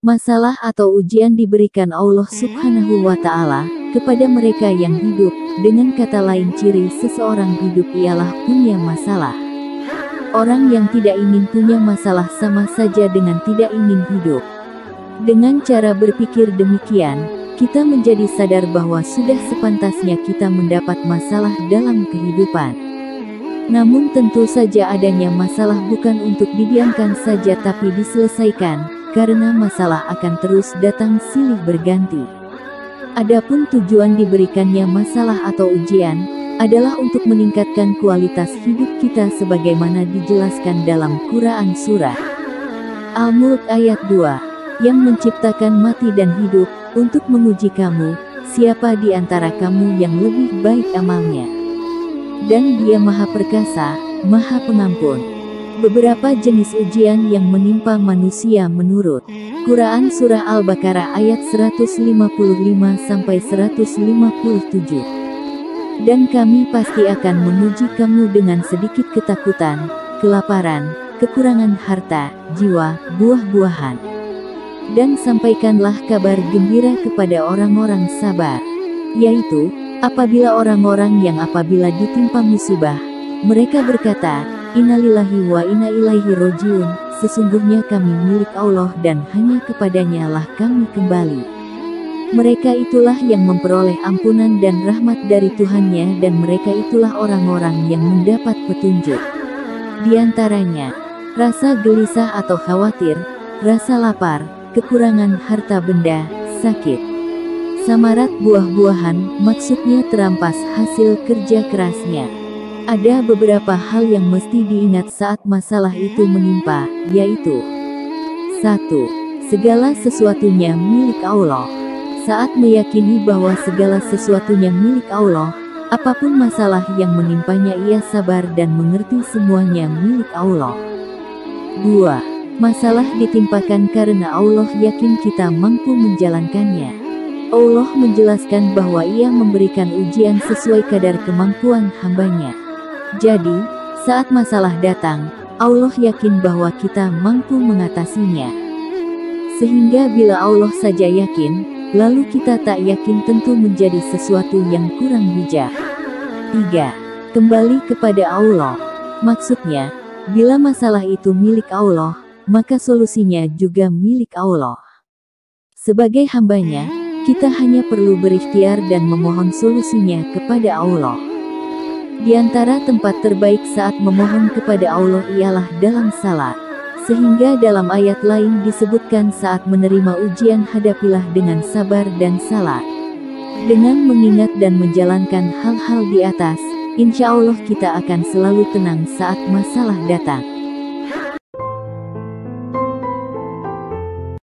Masalah atau ujian diberikan Allah Subhanahu wa Ta'ala kepada mereka yang hidup. Dengan kata lain, ciri seseorang hidup ialah punya masalah. Orang yang tidak ingin punya masalah sama saja dengan tidak ingin hidup. Dengan cara berpikir demikian, kita menjadi sadar bahwa sudah sepantasnya kita mendapat masalah dalam kehidupan. Namun tentu saja adanya masalah bukan untuk didiamkan saja tapi diselesaikan. Karena masalah akan terus datang silih berganti. Adapun tujuan diberikannya masalah atau ujian, adalah untuk meningkatkan kualitas hidup kita sebagaimana dijelaskan dalam Quran Surah Al-Mulk ayat 2, yang menciptakan mati dan hidup, untuk menguji kamu, siapa di antara kamu yang lebih baik amalnya. Dan Dia Maha Perkasa, Maha Pengampun. Beberapa jenis ujian yang menimpa manusia menurut Quran Surah Al-Baqarah ayat 155-157. Dan kami pasti akan menguji kamu dengan sedikit ketakutan, kelaparan, kekurangan harta, jiwa, buah-buahan. Dan sampaikanlah kabar gembira kepada orang-orang sabar, yaitu, apabila orang-orang yang apabila ditimpa musibah, mereka berkata, Innalillahi wa inna ilaihi rojiun, sesungguhnya kami milik Allah dan hanya kepadanya lah kami kembali. Mereka itulah yang memperoleh ampunan dan rahmat dari Tuhannya dan mereka itulah orang-orang yang mendapat petunjuk. Di antaranya, rasa gelisah atau khawatir, rasa lapar, kekurangan harta benda, sakit, samarat buah-buahan, maksudnya terampas hasil kerja kerasnya. Ada beberapa hal yang mesti diingat saat masalah itu menimpa, yaitu 1. Segala sesuatunya milik Allah. Saat meyakini bahwa segala sesuatunya milik Allah, apapun masalah yang menimpanya ia sabar dan mengerti semuanya milik Allah. 2. Masalah ditimpakan karena Allah yakin kita mampu menjalankannya. Allah menjelaskan bahwa Ia memberikan ujian sesuai kadar kemampuan hambanya. Jadi, saat masalah datang, Allah yakin bahwa kita mampu mengatasinya. Sehingga bila Allah saja yakin, lalu kita tak yakin tentu menjadi sesuatu yang kurang bijak. 3. Kembali kepada Allah. Maksudnya, bila masalah itu milik Allah, maka solusinya juga milik Allah. Sebagai hambanya, kita hanya perlu berikhtiar dan memohon solusinya kepada Allah. Di antara tempat terbaik saat memohon kepada Allah ialah dalam salat. Sehingga dalam ayat lain disebutkan saat menerima ujian hadapilah dengan sabar dan salat. Dengan mengingat dan menjalankan hal-hal di atas, insya Allah kita akan selalu tenang saat masalah datang.